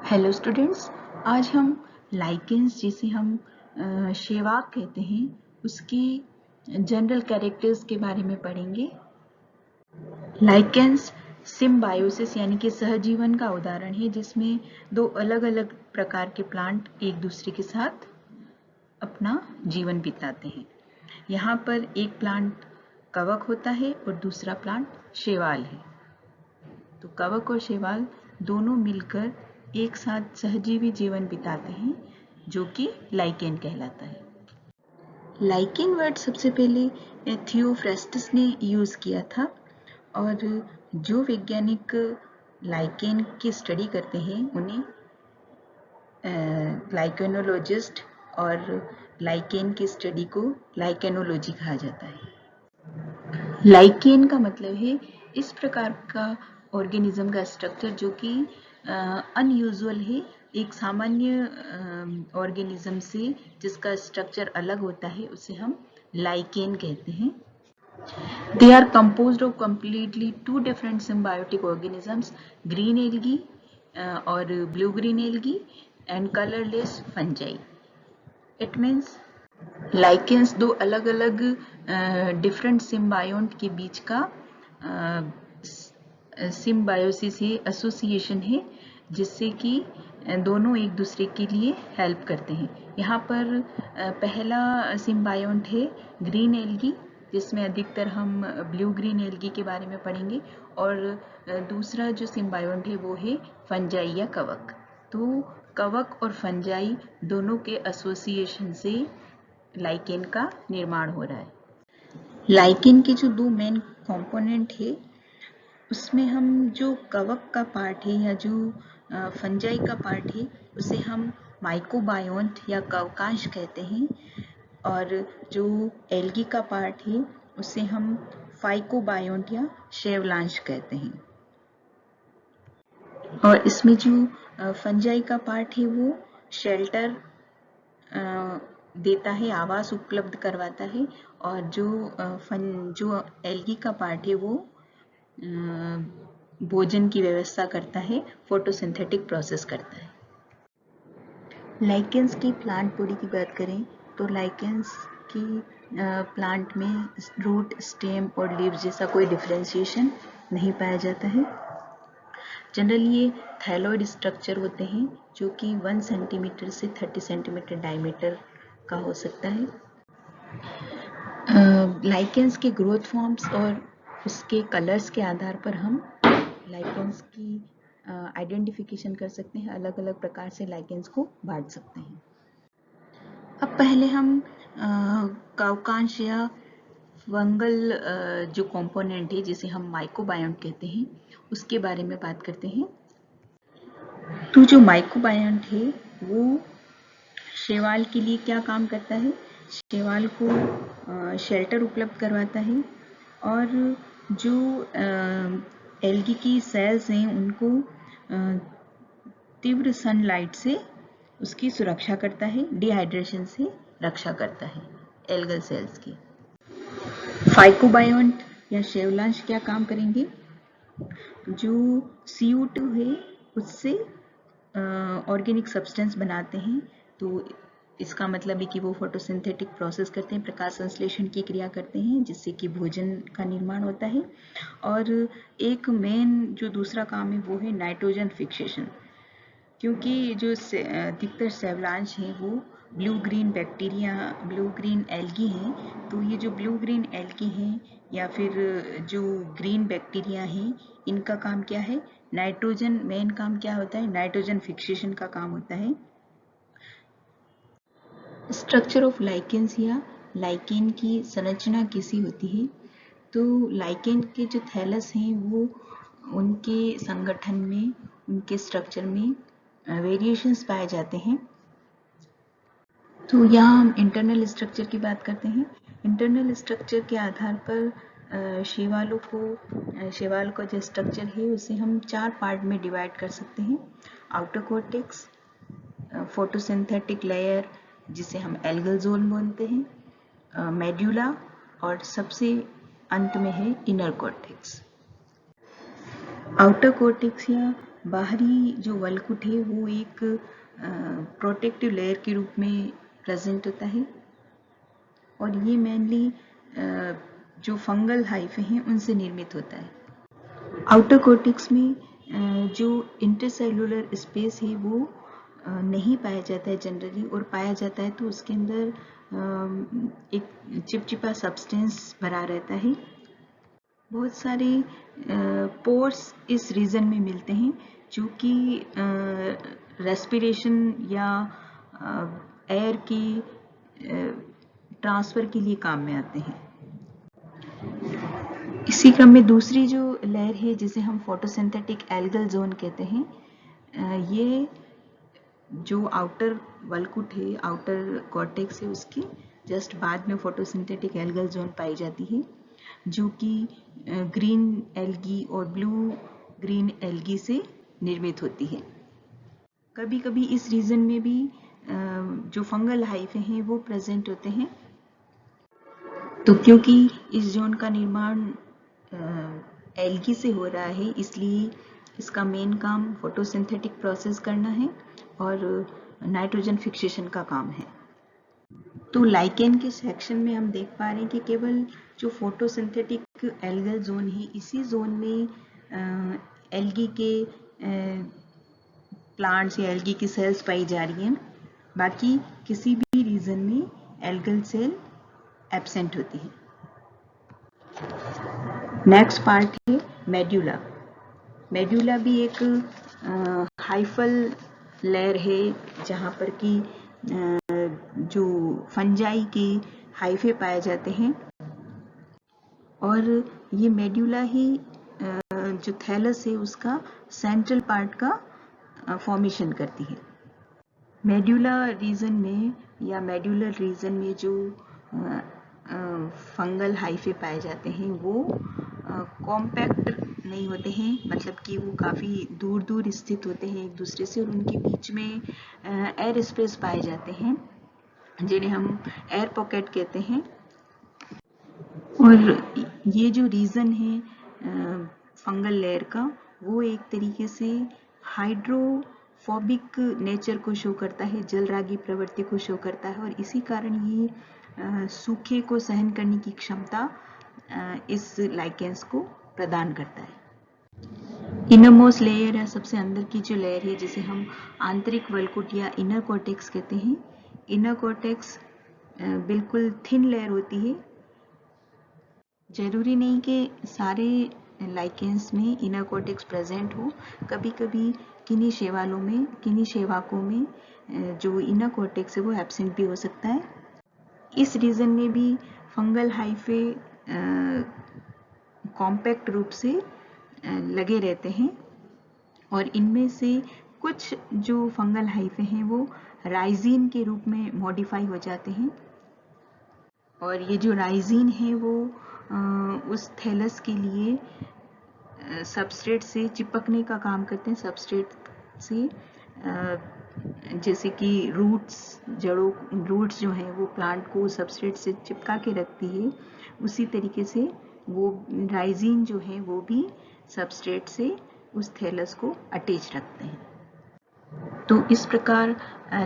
Hello students, आज हम lichens जिसे हम शेवाक कहते हैं उसकी जनरल कैरेक्टर्स के बारे में पढ़ेंगे। लाइकेंस सिम्बायोसिस यानी कि सहजीवन का उदाहरण है जिसमें दो अलग अलग प्रकार के प्लांट एक दूसरे के साथ अपना जीवन बिताते हैं। यहाँ पर एक प्लांट कवक होता है और दूसरा प्लांट शैवाल है। तो कवक और शैवाल दोनों मिलकर एक साथ सहजीवी जीवन बिताते हैं जो कि लाइकेन कहलाता है। लाइकेन वर्ड सबसे पहले थियोफ्रास्टस ने यूज किया था और जो वैज्ञानिक लाइकेन की स्टडी करते हैं उन्हें लाइकेनोलॉजिस्ट और लाइकेन की स्टडी को लाइकेनोलॉजी कहा जाता है। लाइकेन का मतलब है इस प्रकार का ऑर्गेनिज्म का स्ट्रक्चर जो कि अनयूजुअल है, एक सामान्य ऑर्गेनिज्म से जिसका स्ट्रक्चर अलग होता है उसे हम लाइकेन कहते हैं। They are composed of completely two different symbiotic organisms, green algae or blue green algae and colorless fungi. It means lichens दो अलग अलग डिफरेंट सिम्बायोंट के बीच का सिम्बायोसिस है, एसोसिएशन है, जिससे कि दोनों एक दूसरे के लिए हेल्प करते हैं। यहाँ पर पहला सिम्बायोंट है ग्रीन एल्गी, जिसमें अधिकतर हम ब्लू ग्रीन एल्गी के बारे में पढ़ेंगे, और दूसरा जो सिम्बायोंट है वो है फंजाई या कवक। तो कवक और फंजाई दोनों के एसोसिएशन से लाइकेन का निर्माण हो रहा है। लाइकेन के जो दो मेन कंपोनेंट है उसमें हम जो कवक का पार्ट है या जो फंजाई का पार्ट है उसे हम माइकोबायोन्ट या कवकांश कहते हैं, और जो एल्गी का पार्ट है उसे हम फाइकोबायोन्ट या शैवलांश कहते हैं। और इसमें जो फंजाई का पार्ट है वो शेल्टर देता है, आवास उपलब्ध करवाता है, और जो एल्गी का पार्ट है वो भोजन की व्यवस्था करता है, फोटोसिंथेटिक प्रोसेस करता है। लाइकेंस की प्लांट बॉडी की बात करें तो लाइकेंस की प्लांट में रूट, स्टेम और लीव्स जैसा कोई डिफरेंशिएशन नहीं पाया जाता है। जनरली ये थैलॉइड स्ट्रक्चर होते हैं जो कि 1 सेंटीमीटर से 30 सेंटीमीटर डायमीटर का हो सकता है। लाइकेंस के ग्रोथ फॉर्म्स और उसके कलर्स के आधार पर हम लाइकेंस की आइडेंटिफिकेशन कर सकते हैं, अलग अलग प्रकार से लाइकेंस को बांट सकते हैं। अब पहले हम कवकांश या फंगल जो कंपोनेंट है जिसे हम माइकोबायोन्ट कहते हैं उसके बारे में बात करते हैं। तो जो माइकोबायोन्ट है वो शैवाल के लिए क्या काम करता है? शैवाल को शेल्टर उपलब्ध करवाता है, और जो एल्गी की सेल्स हैं उनको तीव्र सनलाइट से उसकी सुरक्षा करता है, डिहाइड्रेशन से रक्षा करता है एल्गल सेल्स की। फाइकोबायोन्ट या शैवलांश क्या काम करेंगे? जो CO2 है उससे ऑर्गेनिक सब्सटेंस बनाते हैं, तो इसका मतलब है कि वो फोटोसिंथेटिक प्रोसेस करते हैं, प्रकाश संश्लेषण की क्रिया करते हैं, जिससे कि भोजन का निर्माण होता है। और एक मेन जो दूसरा काम है वो है नाइट्रोजन फिक्सेशन, क्योंकि जो अधिकतर शैवलांश हैं वो ब्लू ग्रीन एल्गी हैं, तो ये जो ब्लू ग्रीन एल्गी हैं या फिर जो ग्रीन बैक्टीरिया हैं इनका काम क्या है? नाइट्रोजन, मेन काम क्या होता है? नाइट्रोजन फिक्सेशन का काम होता है। स्ट्रक्चर ऑफ लाइकेंस या लाइकेन की संरचना कैसी होती है? तो लाइकेन के जो थैलस हैं वो उनके संगठन में, उनके स्ट्रक्चर में वेरिएशंस पाए जाते हैं। तो यहाँ हम इंटरनल स्ट्रक्चर की बात करते हैं। इंटरनल स्ट्रक्चर के आधार पर शैवाल का जो स्ट्रक्चर है उसे हम 4 पार्ट में डिवाइड कर सकते हैं। आउटर कॉर्टेक्स, फोटोसिंथेटिक लेयर जिसे हम एल्गल जोन बोलते हैं, मेड्यूला, और सबसे अंत में है इनर कॉर्टेक्स। आउटर कॉर्टेक्स या बाहरी जो वल्कुट है वो एक प्रोटेक्टिव लेयर के रूप में प्रेजेंट होता है और ये मेनली जो फंगल हाइफे हैं उनसे निर्मित होता है। आउटर कोर्टेक्स में जो इंटरसेलुलर स्पेस है वो नहीं पाया जाता है जनरली, और पाया जाता है तो उसके अंदर एक चिपचिपा सब्सटेंस भरा रहता है। बहुत सारे पोर्स इस रीजन में मिलते हैं जो कि रेस्पिरेशन या एयर की ट्रांसफर के लिए काम में आते हैं। इसी क्रम में दूसरी जो लेयर है जिसे हम फोटोसिंथेटिक एल्गल जोन कहते हैं, ये जो आउटर वल्कुट है, आउटर कॉर्टेक्स है, उसके जस्ट बाद में फोटोसिंथेटिक एल्गल जोन पाई जाती है जो कि ग्रीन एल्गी और ब्लू ग्रीन एल्गी से निर्मित होती है। कभी कभी इस रीजन में भी जो फंगल हाइफे हैं वो प्रेजेंट होते हैं। तो क्योंकि इस जोन का निर्माण एल्गी से हो रहा है, इसलिए इसका मेन काम फोटोसिंथेटिक प्रोसेस करना है और नाइट्रोजन फिक्सेशन का काम है। तो लाइकेन के सेक्शन में हम देख पा रहे हैं कि केवल जो फोटोसिंथेटिक एल्गल जोन है, इसी जोन में एल्गी के प्लांट्स या एल्गी की सेल्स पाई जा रही हैं। बाकी किसी भी रीजन में एल्गल सेल एब्सेंट होती है। नेक्स्ट पार्ट है मेड्यूला। मेड्यूला भी एक हाइफल लेयर है जहाँ पर कि जो फंजाई के हाइफे पाए जाते हैं, और ये मेड्यूला ही जो थैलस है उसका सेंट्रल पार्ट का फॉर्मेशन करती है। मेड्यूला रीजन में या मेड्यूलर रीजन में जो फंगल हाइफे पाए जाते हैं वो कॉम्पैक्ट नहीं होते हैं, मतलब कि वो काफ़ी दूर दूर स्थित होते हैं एक दूसरे से, और उनके बीच में एयर स्पेस पाए जाते हैं जिन्हें हम एयर पॉकेट कहते हैं। और ये जो रीजन है फंगल लेयर का, वो एक तरीके से हाइड्रोफोबिक नेचर को शो करता है, जलरागी प्रवृत्ति को शो करता है, और इसी कारण ये सूखे को सहन करने की क्षमता इस लाइकेंस को प्रदान करता है। इनरमोस्ट लेयर है, सबसे अंदर की जो लेयर है जिसे हम आंतरिक वल्कुट या इनर कॉर्टेक्स कहते हैं। इनर कॉर्टेक्स बिल्कुल थिन लेयर होती है। जरूरी नहीं कि सारे लाइकेंस में इनर कॉर्टेक्स प्रेजेंट हो, कभी कभी किन्हीं शैवालों में, किन्हीं शैवाकों में जो इनर कॉर्टेक्स है वो एब्सेंट भी हो सकता है। इस रीजन में भी फंगल हाइफे कॉम्पैक्ट रूप से लगे रहते हैं, और इनमें से कुछ जो फंगल हाइफे हैं वो राइजीन के रूप में मॉडिफाई हो जाते हैं, और ये जो राइजीन है वो उस थैलस के लिए सबस्ट्रेट से चिपकने का काम करते हैं। सबस्ट्रेट से जैसे कि रूट्स जो हैं वो प्लांट को सबस्ट्रेट से चिपका के रखती है, उसी तरीके से वो राइजीन जो है वो भी सबस्ट्रेट से उस थैलस को अटैच रखते हैं। तो इस प्रकार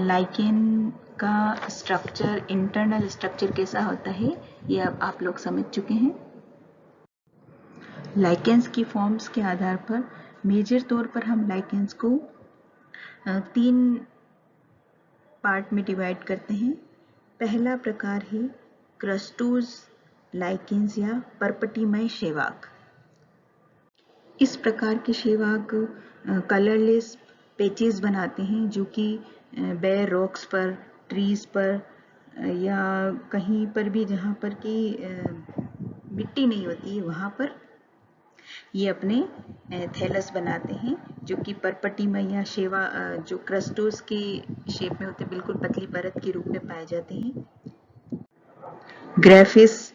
लाइकेन का स्ट्रक्चर, इंटरनल स्ट्रक्चर कैसा होता है ये अब आप लोग समझ चुके हैं। लाइकेंस की फॉर्म्स के आधार पर मेजर तौर पर हम लाइकेंस को 3 पार्ट में डिवाइड करते हैं। पहला प्रकार है क्रस्टोज लाइकेंस या पर्पटीमय शैवाक। इस प्रकार के शैवाक कलरलेस पैचेस बनाते हैं जो कि बेयर रॉक्स पर, ट्रीज पर या कहीं पर भी जहाँ पर कि मिट्टी नहीं होती है वहाँ पर ये अपने थैलस बनाते हैं, जो कि पर्पटीमय या शेवा जो क्रस्टोस के शेप में होते हैं, बिल्कुल पतली परत के रूप में पाए जाते हैं। ग्राफिस,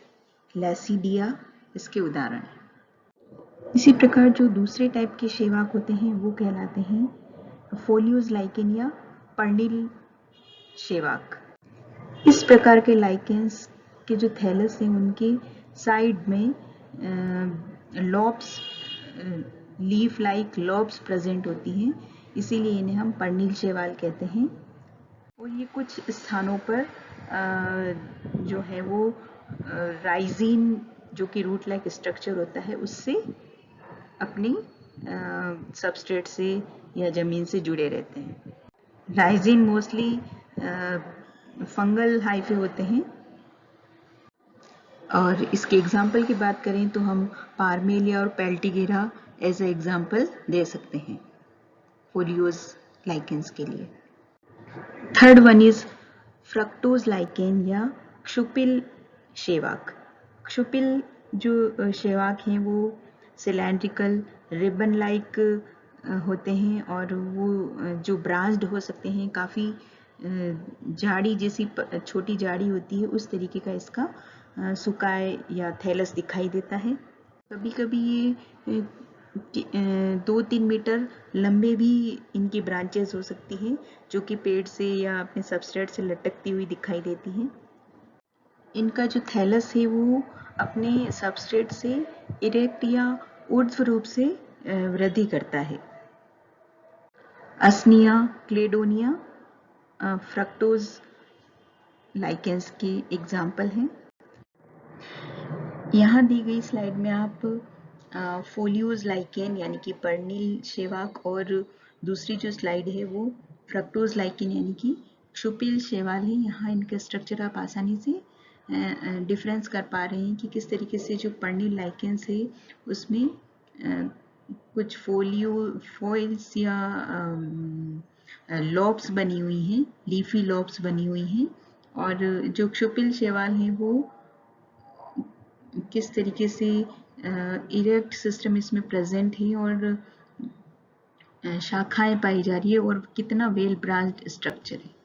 लैसिडिया इसके उदाहरण हैं। इसी प्रकार जो दूसरे टाइप के शैवाक होते हैं वो कहलाते हैं फोलियोज लाइकेन या पर्निल शैवाक। इस प्रकार के लाइकेंस के जो थैलस हैं उनके साइड में lobes leaf like lobes present होती हैं, इसीलिए इन्हें हम पर्णिल शैवाल कहते हैं। और ये कुछ स्थानों पर जो है वो राइजिन जो कि रूट लाइक स्ट्रक्चर होता है उससे अपनी सबस्ट्रेट से या ज़मीन से जुड़े रहते हैं। राइजिन मोस्टली फंगल हाइफे होते हैं। और इसके एग्जाम्पल की बात करें तो हम पार्मेलिया और पेल्टिगेरा एज ए एग्जाम्पल दे सकते हैं फोलियोज लाइकेंस के लिए। Third one is fructose lichen या क्षुपिल शेवाक। क्षुपिल जो शेवाक हैं वो सिलेंड्रिकल रिबन लाइक होते हैं और वो जो ब्रांच्ड हो सकते हैं, काफ़ी झाड़ी जैसी छोटी झाड़ी होती है, उस तरीके का इसका सुकाय या थैलस दिखाई देता है। कभी कभी ये 2-3 मीटर लंबे भी इनकी ब्रांचेस हो सकती हैं, जो कि पेड़ से या अपने सबस्ट्रेट से लटकती हुई दिखाई देती हैं। इनका जो थैलस है वो अपने सबस्ट्रेट से इरेक्ट या ऊर्ध्व रूप से वृद्धि करता है। असनिया, क्लेडोनिया फ्रक्टोज लाइकेंस के एग्जाम्पल हैं। यहाँ दी गई स्लाइड में आप फोलियोज लाइकेन यानी कि पर्णिल शेवाक और दूसरी जो स्लाइड है वो फ्रक्टोज लाइकेन यानी कि क्षुपिल शेवाल है। यहाँ इनका स्ट्रक्चर आप आसानी से डिफरेंस कर पा रहे हैं कि किस तरीके से जो पर्णिल लाइकेंस है उसमें कुछ फॉइल्स या लॉब्स बनी हुई हैं, लीफी लॉब्स बनी हुई हैं, और जो क्षुपिल शेवाल हैं वो किस तरीके से इरेक्ट सिस्टम इसमें प्रेजेंट है और शाखाएं पाई जा रही है और कितना वेल ब्रांच्ड स्ट्रक्चर है।